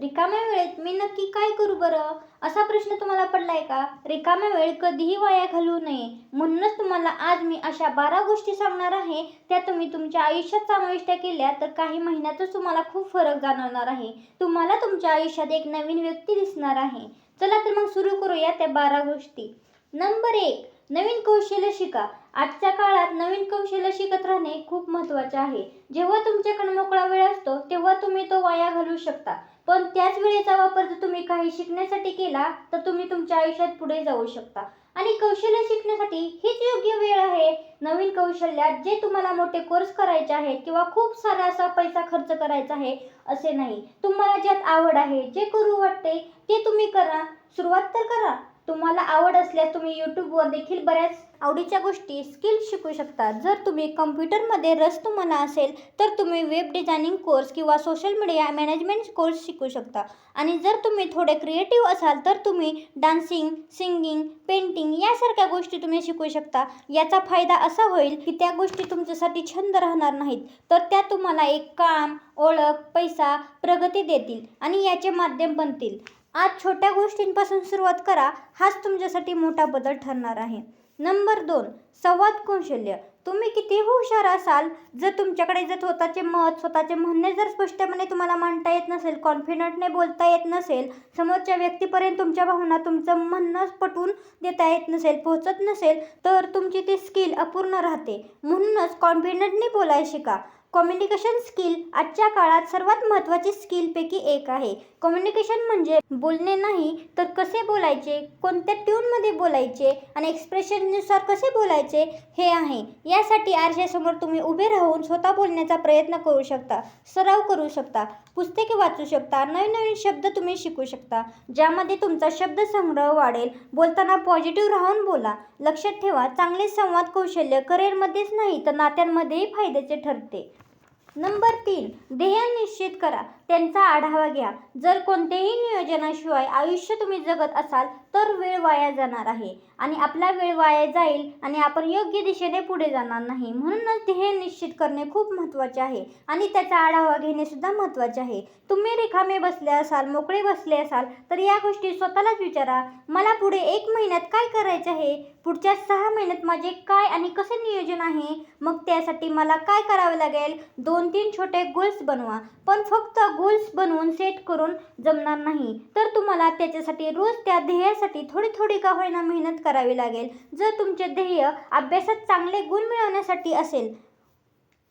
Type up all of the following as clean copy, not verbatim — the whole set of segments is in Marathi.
रिकाम्या वेळेत मी नक्की काय करू बरं? असा प्रश्न तुम्हाला पडलाय का? रिकाम्या वेळ कधीही वाया घालवू नये. म्हणूनच तुम्हाला आज मी अशा 12 गोष्टी सांगणार आहे. त्या तुम्ही तुमच्या आयुष्यात समाविष्ट केल्या तर काही महिन्यातच तुम्हाला खूप फरक जाणवणार आहे. तुम्हाला तुमच्या आयुष्यात एक नवीन व्यक्ती दिसणार आहे. चला तर मग सुरू करूया त्या 12 गोष्टी. नंबर 1, नवीन कौशल्य शिका. आजच्या काळात नवीन कौशल्य शिकत राहणे खूप महत्त्वाचे आहे. जेव्हा तुमच्याकडे मोकळा वेळ असतो तेव्हा तुम्ही तो वाया घालवू शकता. पण त्याच वेळेचा वापर जर तुम्ही काही शिकण्यासाठी केला तर तुम्ही तुमच्या आयुष्यात पुढे जाऊ शकता. आणि कौशल्य शिकण्यासाठी हीच योग्य वेळ आहे. नवीन कौशल्यात जे तुम्हाला मोठे कोर्स करायचे आहेत किंवा खूप सारा असा पैसा खर्च करायचा आहे असे नाही. तुम्हाला ज्यात आवड आहे, जे करू वाटते ते तुम्ही करा. सुरुवात तर करा. तुम्हाला आवड असल्यास तुम्ही यूट्यूबवर देखील बऱ्याच आवडीच्या गोष्टी स्किल्स शिकू शकता. जर तुम्ही कम्प्युटरमध्ये रस तुम्हाला असेल तर तुम्ही वेब डिझायनिंग कोर्स किंवा सोशल मीडिया मॅनेजमेंट कोर्स शिकू शकता. आणि जर तुम्ही थोडे क्रिएटिव्ह असाल तर तुम्ही डान्सिंग, सिंगिंग, पेंटिंग यासारख्या गोष्टी तुम्ही शिकू शकता. याचा फायदा असा होईल की त्या गोष्टी तुमच्यासाठी छंद राहणार नाहीत, तर त्या तुम्हाला एक काम, ओळख, पैसा, प्रगती देतील आणि याचे माध्यम बनतील. आज छोट्या गोष्टींपासून सुरुवात करा. हाच तुमच्यासाठी मोठा बदल ठरणार आहे. नंबर 2, संवाद कौशल्य. तुम्ही किती हुशार असाल, जर तुमच्याकडे जर स्वतःचे मत, स्वतःचे म्हणणे जर स्पष्टपणे तुम्हाला मांडता येत नसेल, कॉन्फिडंटने बोलता येत नसेल, समोरच्या व्यक्तीपर्यंत तुमच्या भावना, तुमचं म्हणणं पटवून देता येत नसेल, पोहोचत नसेल, तर तुमची ती स्किल अपूर्ण राहते. म्हणूनच कॉन्फिडंटली बोलायला शिका. कम्युनिकेशन स्किल आजच्या काळात सर्वात महत्त्वाची स्किलपैकी एक आहे. कम्युनिकेशन म्हणजे बोलणे नाही तर कसे बोलायचे, कोणत्या ट्यूनमध्ये बोलायचे आणि एक्सप्रेशननुसार कसे बोलायचे हे आहे. यासाठी आरशासमोर तुम्ही उभे राहून स्वतः बोलण्याचा प्रयत्न करू शकता, सराव करू शकता, पुस्तके वाचू शकता, नवीन नवीन शब्द तुम्ही शिकू शकता, ज्यामध्ये तुमचा शब्दसंग्रह वाढेल. बोलताना पॉझिटिव्ह राहून बोला. लक्षात ठेवा, चांगले संवाद कौशल्य करिअरमध्येच नाही तर नात्यांमध्येही फायद्याचे ठरते. नंबर 3, ध्येय निश्चित करा. त्यांचा आढावा घ्या. जर कोणत्याही नियोजनाशिवाय आयुष्य तुम्ही जगत असाल तर वेळ वाया जाणार आहे आणि आपला वेळ वाया जाईल आणि आपण योग्य दिशेने पुढे जाणार नाही. म्हणूनच ध्येय निश्चित करणे खूप महत्त्वाचे आहे आणि त्याचा आढावा घेणे सुद्धा महत्त्वाचे आहे. तुम्ही रिकामे बसले असाल, मोकळे बसले असाल तर या गोष्टी स्वतःलाच विचारा. मला पुढे 1 महिन्यात काय करायचे आहे? पुढच्या 6 महिन्यात माझे काय आणि कसे नियोजन आहे? मग त्यासाठी मला काय करावे लागेल? 2-3 छोटे गोल्स बनवा. पण फक्त गोल्स बनवून सेट करून जमणार नाही, तर तुम्हाला त्याच्यासाठी रोज त्या ध्येयासाठी थोडी थोडी का होईना मेहनत करावी लागेल. जर तुमचे ध्येय अभ्यासात चांगले गुण मिळवण्यासाठी असेल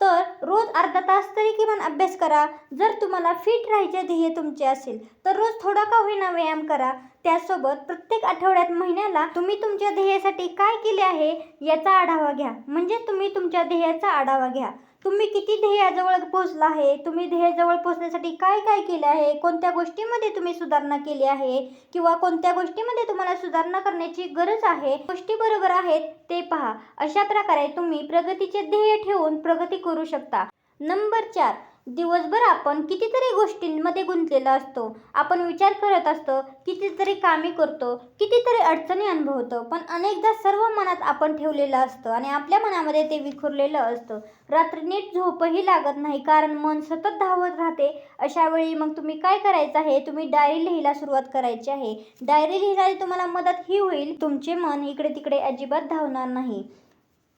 तर रोज अर्धा तास तरी किमान अभ्यास करा. जर तुम्हाला फिट राहायचे ध्येय तुमचे असेल तर रोज थोडा का होईना व्यायाम करा. त्यासोबत प्रत्येक आठवड्यात, महिन्याला तुम्ही तुमच्या ध्येयासाठी काय केले आहे याचा आढावा घ्या. म्हणजे तुम्ही तुमच्या ध्येयाचा आढावा घ्या. तुम्ही किती ध्येयाजवळ पोहोचला आहे, तुम्ही ध्येयाजवळ पोहोचण्यासाठी काय काय केले आहे, कोणत्या गोष्टीमध्ये तुम्ही सुधारणा केली आहे किंवा कोणत्या गोष्टीमध्ये तुम्हाला सुधारणा करण्याची गरज आहे, गोष्टी बरोबर आहेत ते पहा. अशा प्रकारे तुम्ही प्रगतीचे ध्येय ठेवून प्रगती करू शकता. नंबर 4, दिवसभर आपण कितीतरी गोष्टींमध्ये गुंतलेला असतो. आपण विचार करत असतो, कितीतरी कामे करतो, कितीतरी अडचणी अनुभवतो, पण अनेकदा सर्व मनात आपण ठेवलेलं असतं आणि आपल्या मनामध्ये ते विखुरलेलं असतं. रात्री नीट झोपही लागत नाही कारण मन सतत धावत राहते. अशा वेळी मग तुम्ही काय करायचं आहे? तुम्ही डायरी लिहायला सुरुवात करायची आहे. डायरी लिहिण्याने तुम्हाला मदत ही होईल, तुमचे मन इकडे तिकडे अजिबात धावणार नाही.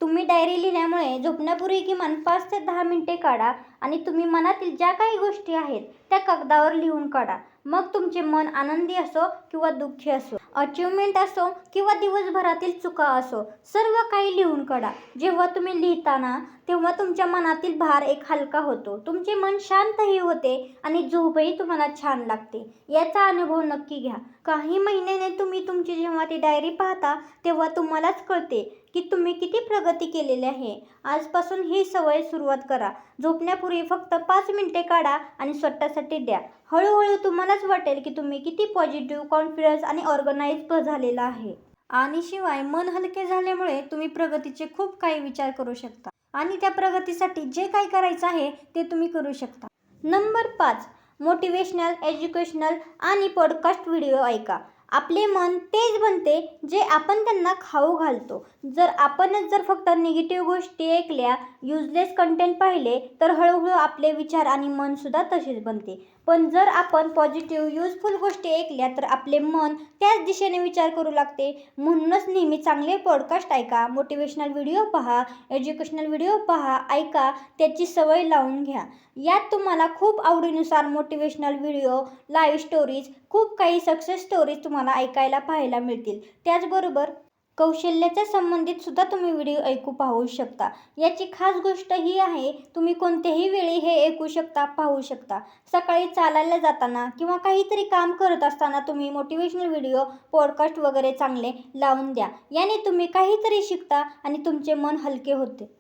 तुम्ही डायरी लिहिल्यामुळे झोपण्यापूर्वी किमान 5 ते 10 मिनिटे काढा आणि तुम्ही मनातील ज्या काही गोष्टी आहेत त्या कागदावर लिहून काढा. मग तुमचे मन आनंदी असो किंवा दुःखी असो, अचिव्हमेंट असो किंवा दिवसभरातील चुका असो, सर्व काही लिहून काढा. जेव्हा तुम्ही लिहिताना तेव्हा तुमच्या मनातील भार एक हलका होतो, तुमचे मन शांतही होते आणि झोपही तुम्हाला छान लागते. याचा अनुभव नक्की घ्या. काही महिन्याने तुम्ही तुमची जेव्हा ती डायरी पाहता तेव्हा तुम्हालाच कळते की तुम्ही किती प्रगती केलेली आहे. आजपासून ही सवय सुरुवात करा. झोपण्यापूर्वी फक्त 5 मिनिटे काढा आणि स्वतःसाठी द्या. हळूहळू तुम्हालाच वाटेल की तुम्ही किती पॉझिटिव्ह, कॉन्फिडन्स आणि ऑर्गनाइज झालेला आहे. आणि शिवाय मन हलके झाल्यामुळे तुम्ही प्रगतीचे खूप काही विचार करू शकता आणि त्या प्रगतीसाठी जे काही करायचं आहे ते तुम्ही करू शकता. नंबर 5, मोटिवेशनल, एज्युकेशनल आणि पॉडकास्ट व्हिडिओ ऐका. आपले मन तेच बनते जे आपण त्यांना खाऊ घालतो. जर आपणच जर फक्त निगेटिव्ह गोष्टी ऐकल्या, युजलेस कंटेंट पाहिले तर हळूहळू आपले विचार आणि मनसुद्धा तसेच बनते. पण जर आपण पॉझिटिव्ह युजफुल गोष्टी ऐकल्या तर आपले मन त्याच दिशेने विचार करू लागते. म्हणूनच नेहमी चांगले पॉडकास्ट ऐका, मोटिवेशनल व्हिडिओ पहा, एज्युकेशनल व्हिडिओ पहा, ऐका, त्याची सवय लावून घ्या. यात तुम्हाला खूप आवडीनुसार मोटिवेशनल व्हिडिओ, लाईव्ह स्टोरीज, खूप काही सक्सेस स्टोरीज तुम्हाला ऐकायला पाहायला मिळतील. त्याचबरोबर कौशल्याच्या संबंधित सुद्धा तुम्ही व्हिडिओ ऐकू पाहू शकता. याची खास गोष्ट ही आहे, तुम्ही कोणत्याही वेळी हे ऐकू शकता, पाहू शकता. सकाळी चालायला जाताना किंवा काहीतरी काम करत असताना तुम्ही मोटिवेशनल व्हिडिओ, पॉडकास्ट वगैरे चांगले लावून द्या. याने तुम्ही काहीतरी शिकता आणि तुमचे मन हलके होते.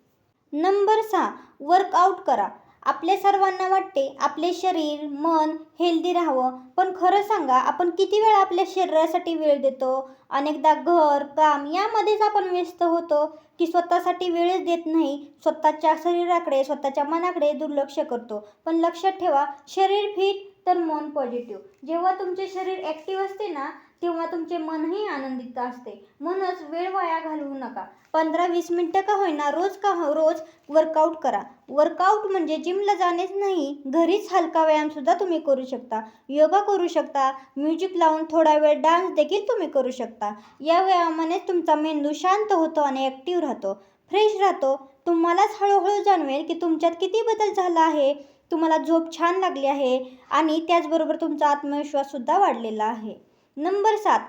नंबर 6, वर्कआउट करा. आपल्या सर्वांना वाटते आपले शरीर, मन हेल्दी राहावं, पण खरं सांगा, आपण किती वेळा आपल्या शरीरासाठी वेळ देतो? अनेकदा घर, काम यामध्येच आपण व्यस्त होतो की स्वतःसाठी वेळच देत नाही. स्वतःच्या शरीराकडे, स्वतःच्या मनाकडे दुर्लक्ष करतो. पण लक्षात ठेवा, शरीर फिट तर मन पॉझिटिव्ह. जेव्हा तुमचे शरीर ॲक्टिव्ह असते ना, तेव्हा तुमचे मनही आनंदित असते. म्हणूनच वेळ वाया घालवू नका. 15-20 मिनिटं का होईना, रोज वर्कआउट करा. वर्कआउट म्हणजे जिमला जाणेच नाही, घरीच हलका व्यायामसुद्धा तुम्ही करू शकता. योगा करू शकता, म्युझिक लावून थोडा वेळ डान्स देखील तुम्ही करू शकता. या व्यायामाने तुमचा मेंदू शांत होतो आणि ॲक्टिव्ह राहतो, फ्रेश राहतो. तुम्हालाच हळूहळू जाणवेल की तुमच्यात किती बदल झाला आहे. तुम्हाला झोप छान लागली आहे आणि त्याचबरोबर तुमचा आत्मविश्वाससुद्धा वाढलेला आहे. नंबर 7,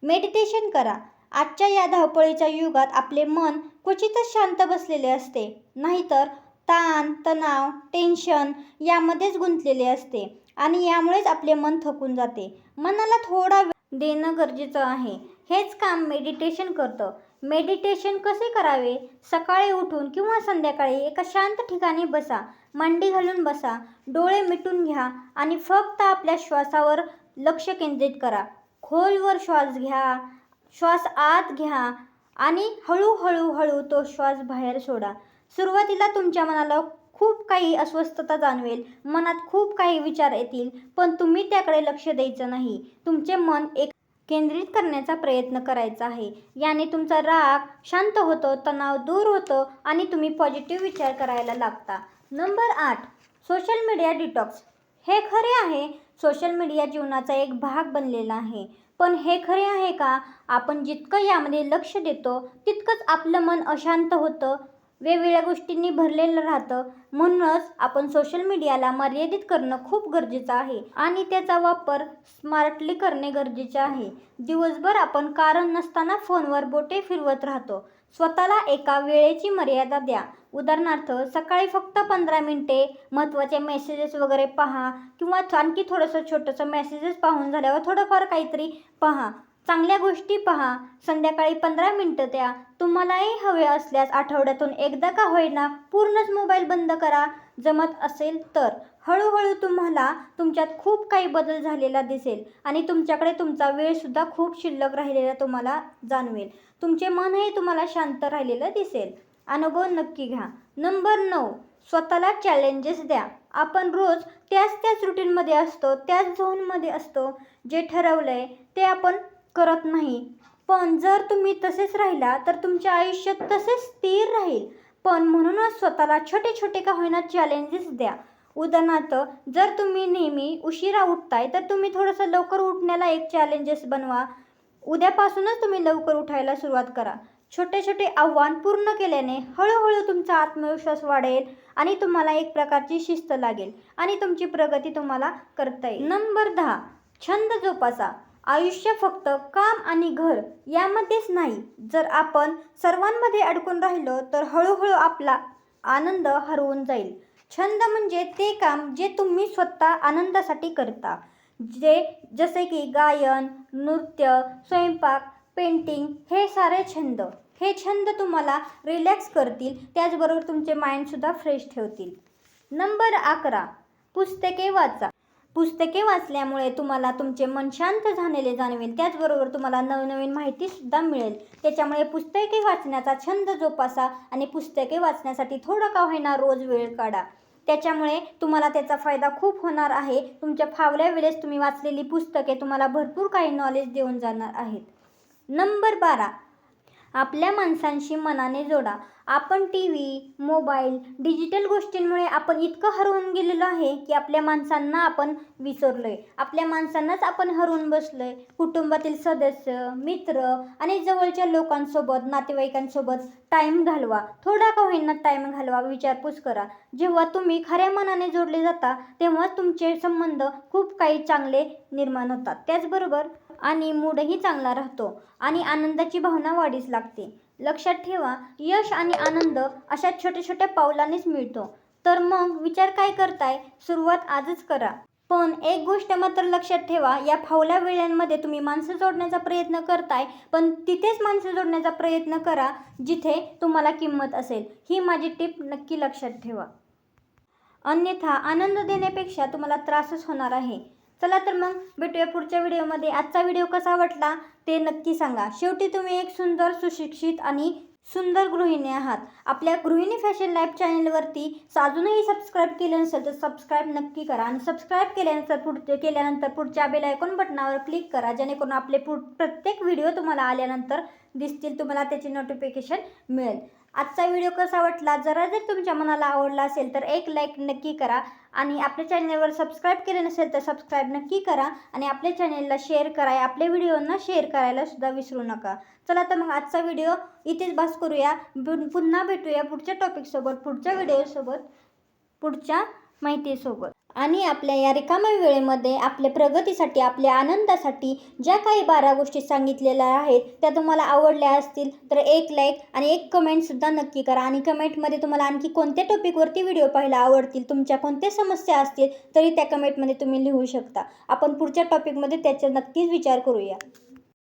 मेडिटेशन करा. आजच्या या धावपळीच्या युगात आपले मन क्वचितच शांत बसलेले असते, नाहीतर ताण, तणाव, टेन्शन यामध्येच गुंतलेले असते आणि यामुळेच आपले मन थकून जाते. मनाला थोडा वेळ देणं गरजेचं आहे. हेच काम मेडिटेशन करतं. मेडिटेशन कसे करावे? सकाळी उठून किंवा संध्याकाळी एका शांत ठिकाणी बसा, मांडी घालून बसा, डोळे मिटून घ्या आणि फक्त आपल्या श्वासावर लक्ष केंद्रित करा. खोलवर श्वास घ्या, श्वास आत घ्या आणि हळूहळू तो श्वास बाहेर सोडा. सुरुवातीला तुमच्या मनाला खूप काही अस्वस्थता जाणवेल, मनात खूप काही विचार येतील, पण तुम्ही त्याकडे लक्ष द्यायचं नाही. तुमचे मन एक केंद्रित करण्याचा प्रयत्न करायचा आहे. याने तुमचा राग शांत होतो, तणाव दूर होतो आणि तुम्ही पॉझिटिव्ह विचार करायला लागता. Number 8, social media detox. हे खरे आहे, सोशल मीडिया जीवनाचा एक भाग बनलेला आहे. पण हे खरे आहे का? आपण जितकं यामध्ये लक्ष देतो तितकंच आपलं मन अशांत होतं, वेगवेगळ्या गोष्टींनी भरलेलं राहतं. म्हणूनच आपण सोशल मीडियाला मर्यादित करणं खूप गरजेचं आहे आणि त्याचा वापर स्मार्टली करणे गरजेचे आहे. दिवसभर आपण कारण नसताना फोनवर बोटे फिरवत राहतो. स्वतःला एका वेळेची मर्यादा द्या. उदाहरणार्थ, सकाळी फक्त 15 मिनिटे महत्त्वाचे मेसेजेस वगैरे पहा किंवा आणखी थोडंसं छोटंसं मेसेजेस पाहून झाल्यावर थोडंफार काहीतरी पहा, चांगल्या गोष्टी पहा. संध्याकाळी 15 मिनिटं द्या. तुम्हालाही हवे असल्यास आठवड्यातून एकदा का होईना पूर्णच मोबाईल बंद करा. जमत असेल तर हळूहळू तुम्हाला तुमच्यात खूप काही बदल झालेला दिसेल आणि तुमच्याकडे तुमचा वेळसुद्धा खूप शिल्लक राहिलेला तुम्हाला जाणवेल. तुमचे मनही तुम्हाला शांत राहिलेलं दिसेल. अनुभव नक्की घ्या. नंबर 9, स्वतःला चॅलेंजेस द्या. आपण रोज त्याच रुटीनमध्ये असतो, त्याच झोनमध्ये असतो. जे ठरवलंय ते आपण करत नाही. पण जर तुम्ही तसेच राहिला तर तुमचे आयुष्य तसेच स्थिर राहील. पण म्हणूनच स्वतःला छोटे छोटे का होईना चॅलेंजेस द्या. उदाहरणार्थ, जर तुम्ही नेहमी उशिरा उठताय तर तुम्ही थोडंसं लवकर उठण्याला एक चॅलेंजेस बनवा. उद्यापासूनच तुम्ही लवकर उठायला सुरुवात करा. छोटे छोटे आव्हान पूर्ण केल्याने हळूहळू तुमचा आत्मविश्वास वाढेल आणि तुम्हाला एक प्रकारची शिस्त लागेल आणि तुमची प्रगती तुम्हाला करता येईल. नंबर 10, छंद जोपासा. आयुष्य फक्त काम आणि घर यामध्येच नाही. जर आपण सर्वांमध्ये अडकून राहिलो तर हळूहळू आपला आनंद हरवून जाईल. छंद म्हणजे ते काम जे तुम्ही स्वतः आनंदासाठी करता, जसे की गायन, नृत्य, स्वयंपाक, पेंटिंग हे सारे छंद. हे छंद तुम्हाला रिलॅक्स करतील, त्याचबरोबर तुमचे माइंडसुद्धा फ्रेश ठेवतील. नंबर 11, पुस्तके वाचा. पुस्तके वाचल्यामुळे तुम्हाला तुमचे मन शांत झालेले जाणवेल, त्याचबरोबर तुम्हाला नवनवीन माहितीसुद्धा मिळेल. त्याच्यामुळे पुस्तके वाचण्याचा छंद जोपासा आणि पुस्तके वाचण्यासाठी थोडं का होईना रोज वेळ काढा. त्याच्यामुळे तुम्हाला त्याचा फायदा खूप होणार आहे. तुमच्या फावल्या वेळेस तुम्ही वाचलेली पुस्तके तुम्हाला भरपूर काही नॉलेज देऊन जाणार आहेत. नंबर 12, आपल्या माणसांशी मनाने जोडा. आपण टी व्ही, मोबाईल, डिजिटल गोष्टींमुळे आपण इतकं हरवून गेलेलो आहे की आपल्या माणसांना आपण विसरलोय. आपल्या माणसांनाच आपण हरवून बसलोय. कुटुंबातील सदस्य, मित्र आणि जवळच्या लोकांसोबत, नातेवाईकांसोबत टाईम घालवा. थोडा का होईना टाईम घालवा, विचारपूस करा. जेव्हा तुम्ही खऱ्या मनाने जोडले जाता तेव्हा तुमचे संबंध खूप काही चांगले निर्माण होतात. त्याचबरोबर आणि मूडही चांगला राहतो आणि आनंदाची भावना वाढीस लागते. लक्षात ठेवा, यश आणि आनंद अशा छोट्या छोट्या पावलांनीच मिळतो. तर मग विचार काय करताय? सुरुवात आजच करा. पण एक गोष्ट मात्र लक्षात ठेवा, या फावल्या वेळांमध्ये तुम्ही माणसं जोडण्याचा प्रयत्न करताय, पण तिथेच माणसं जोडण्याचा प्रयत्न करा जिथे तुम्हाला किंमत असेल. ही माझी टिप नक्की लक्षात ठेवा. अन्यथा आनंद देण्यापेक्षा तुम्हाला त्रासच होणार आहे. चला तर मग भेटूया पुढच्या व्हिडिओमध्ये. आजचा व्हिडिओ कसा वाटला ते नक्की सांगा. शेवटी तुम्ही एक सुंदर, सुशिक्षित आणि सुंदर गृहिणी आहात. आपल्या गृहिणी फॅशन लाईफ चॅनलवरती अजूनही सबस्क्राईब केलं नसेल तर सबस्क्राईब नक्की करा आणि सबस्क्राईब केल्यानंतर पुढच्या बेल आयकॉन बटनावर क्लिक करा, जेणेकरून आपले प्रत्येक व्हिडिओ तुम्हाला आल्यानंतर दिसतील, तुम्हाला त्याची नोटिफिकेशन मिळेल. आजचा व्हिडिओ कसा वाटला, जर तुमच्या मनाला आवडला असेल तर एक लाईक नक्की करा आणि आपल्या चॅनलवर सबस्क्राईब केले नसेल तर सबस्क्राईब नक्की करा आणि आपल्या चॅनलला शेअर करा. आपल्या व्हिडिओंना शेअर करायला सुद्धा विसरू नका. चला तर मग आजचा व्हिडिओ इथेच बस करूया. पुन्हा भेटूया पुढच्या टॉपिकसोबत, पुढच्या व्हिडिओसोबत, पुढच्या माहितीसोबत. आणि आपल्या या रिकाम्या वेळेमध्ये आपल्या प्रगतीसाठी, आपल्या आनंदासाठी ज्या काही 12 गोष्टी सांगितलेल्या आहेत त्या तुम्हाला आवडल्या असतील तर एक लाईक आणि एक कमेंटसुद्धा नक्की करा. आणि कमेंटमध्ये तुम्हाला आणखी कोणत्या टॉपिकवरती व्हिडिओ पाहायला आवडतील, तुमच्या कोणत्या समस्या असतील तरी त्या कमेंटमध्ये तुम्ही लिहू शकता. आपण पुढच्या टॉपिकमध्ये त्याचा नक्कीच विचार करूया.